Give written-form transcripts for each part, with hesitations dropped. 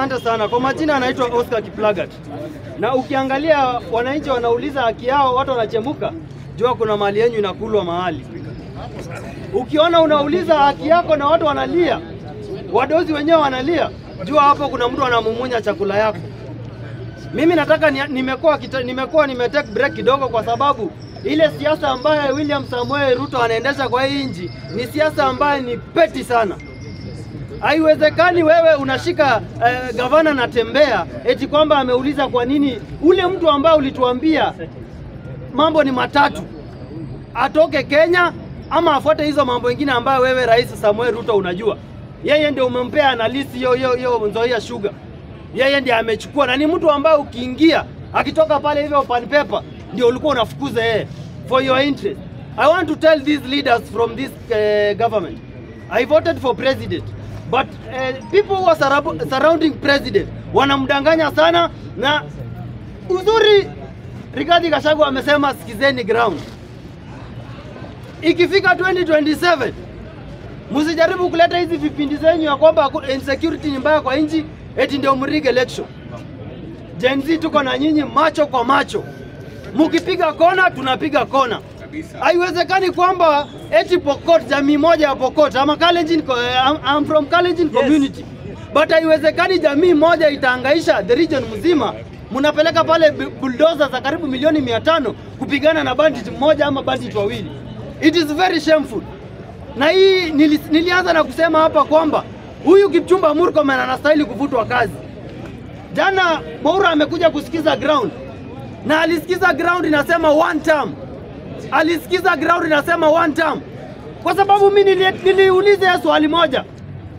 Asante sana. Kwa majina anaitwa Oscar Kiplagat. Na ukiangalia wananchi wanauliza haki yao, watu wanachemuka, jua kuna mali yenu inakulwa mahali. Ukiona unauliza haki yako na watu wanalia, wadozi wenyewe wanalia, jua hapo kuna mtu anamumunya chakula yako. Mimi nataka nimekuwa nimetake break kidogo kwa sababu ile siasa ambayo William Samoei Ruto anaendesha kwa hii nchi ni siasa ambayo ni peti sana. Haiwezekani wewe unashika gavana na tembea eti kwamba ameuliza kwa nini ule mtu ambaye ulituambia mambo ni matatu atoke Kenya ama afuate hizo mambo mengine ambayo wewe Rais Samoei Ruto unajua. Yeye ndiye umempea analysis hiyo Nzoia Sugar. Yeye ndiye amechukua na ni mtu ambaye ukiingia akitoka pale hivyo pan paper ndio ulikuwa unafukuza yeye for your interest. I want to tell these leaders from this government, I voted for president, but people who are surrounding president wanamdanganya sana. Na uzuri Rigathi Gachagua amesema sikizeni ground. Ikifika 2027 msijaribu kuleta hizi vipindi zenyu ya kwamba insecurity ni mbaya kwa nchi eti ndio mrige election. Gen Z tuko na nyinyi macho kwa macho. Mukipiga kona tunapiga kona. Haiwezekani kwamba eti Pokot, jamii moja ya Pokot, I'm from Kalenjin community. But haiwezekani jamii moja itaangaisha the region mzima. Munapeleka pale bulldozer za karibu milioni 500 kupigana na bandit mmoja ama bandit wawili. It is very shameful. Na hii nilianza na kusema hapa kwamba huyu Kipchumba Murkomen anastahili kuvutwa kazi. Jana Mwaura amekuja kusikiza ground. Na alisikiza ground inasema one term. Alisikiza ground inasema one term. Kwa sababu mimi niliulize swali moja,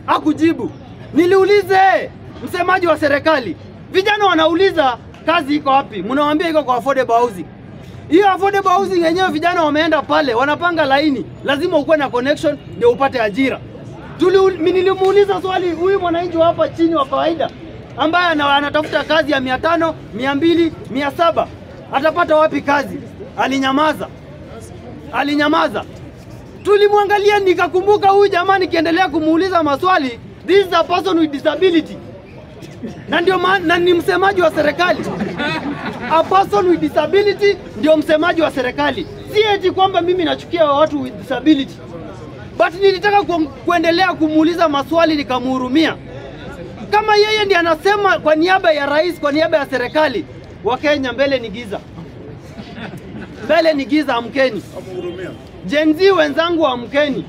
hakujibu. Niliulize msemaji wa serikali. Vijana wanauliza kazi iko wapi? Mnawaambia iko kwa affordable housing. Hiyo affordable housing yenyewe vijana wameenda pale, wanapanga laini. Lazima ukuwe na connection ndio upate ajira. Mimi nilimuuliza swali huyu mwananchi hapa chini wa kawaida ambaye anatafuta kazi ya 500, 200, 700. Atapata wapi kazi? Alinyamaza. Alinyamaza. Tulimwangalia nikakumbuka huyu jamani kiendelea kumuuliza maswali, this is a person with disability. Na ndio maana ni msemaji wa serikali. A person with disability ndio msemaji wa serikali. Si eti kwamba mimi nachukia watu with disability. But nilitaka kuendelea kumuuliza maswali nikamhurumia. Kama yeye ndiye anasema kwa niaba ya rais, kwa niaba ya serikali, wa Kenya mbele ni giza. Mbele ni giza, amkeni. Gen Z wenzangu amkeni.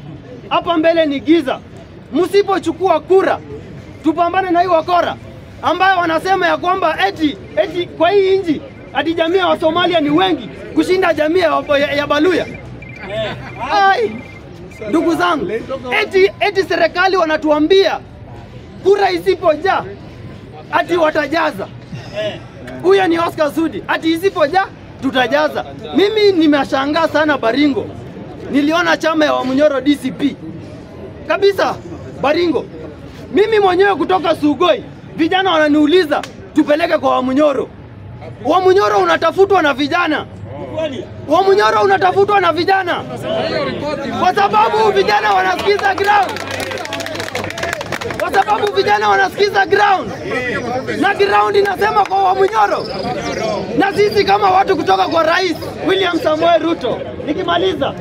Hapa mbele ni giza. Msipochukua kura, tupambane na hii wakora ambayo wanasema ya kwamba eti kwa hii nchi ati jamii ya Somalia ni wengi kushinda jamii ya Baluya. Ai, ndugu zangu, eti serikali wanatuambia kura isipojaa ati watajaza. Huyo ni Oscar Sudi. Ati isipojaa tutajaza. Mimi nimeshangaa sana Baringo. Niliona chama ya Wamunyoro DCP. Kabisa Baringo. Mimi mwenyewe kutoka Sugoi, vijana wananiuliza tupeleke kwa Wamunyoro. Wamunyoro unatafutwa na vijana. Wamunyoro unatafutwa na vijana. Kwa sababu vijana wanasikiza ground. Kwa sababu vijana wanasikiza ground. Na ground inasema kwa Wamunyoro. Na sisi kama watu kutoka kwa Rais William Samoei Ruto. Nikimaliza,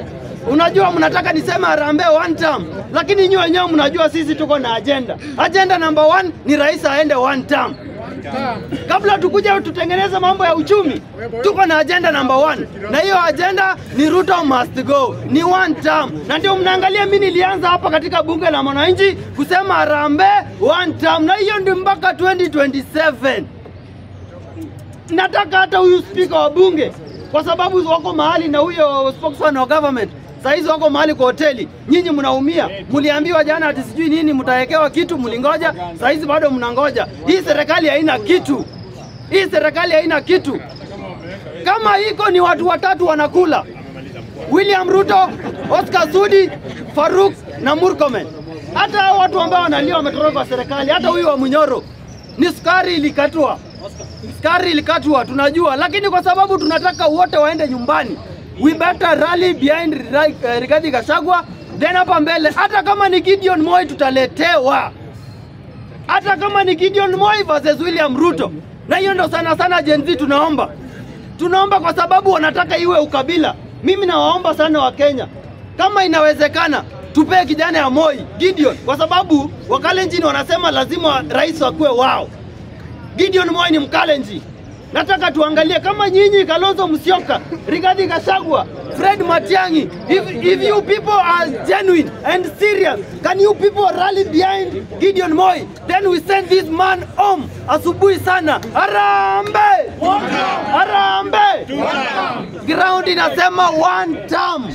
unajua mnataka niseme Harambee one term, lakini nyinyi wenyewe mnajua sisi tuko na agenda. Agenda number 1 ni rais aende one term. Kabla tukuja tutengeneze mambo ya uchumi, tuko na agenda number 1. Na hiyo agenda ni Ruto must go. Ni one term. Na ndio mnaangalia mimi nilianza hapa katika bunge la mwananchi kusema Harambee one term. Na hiyo ndio mpaka 2027. Nataka hata huyu speaker wa bunge, kwa sababu wako mahali na huyo spokesman wa government saizi wako mahali kwa hoteli, nyinyi mnaumia. Muliambiwa jana ati sijui nini mtawekewa kitu, mlingoja, saizi bado mnangoja. Hii serikali haina kitu. Hii serikali haina kitu. Kama iko ni watu watatu wanakula. William Ruto, Oscar Sudi, Faruk na Murkomen. Hata watu ambao wanalia wametoroka kwa serikali, hata huyu wa Munyoro. Ni sukari ilikatwa. Sukari ilikatwa tunajua, lakini kwa sababu tunataka wote waende nyumbani, we better rally behind Rigathi Gachagua. Then hapa mbele hata kama ni Gideon Moi tutaletewa. hata kama ni Gideon Moi versus William Ruto. Na hiyo ndo sana sana Gen Z tunaomba kwa sababu wanataka iwe ukabila. Mimi nawaomba sana wa Kenya, kama inawezekana tupee kijana ya Moi Gideon, kwa sababu Wakalenjin wanasema lazima rais wakuwe wao. Gideon Moi ni Mkalenjin. Nataka tuangalie kama nyinyi Kalonzo Musyoka, Rigathi Gachagua, Fred Matiang'i, if you people are genuine and serious, can you people rally behind Gideon Moi? Then we send this man home asubuhi sana. Harambee! Harambee! Ground inasema one term.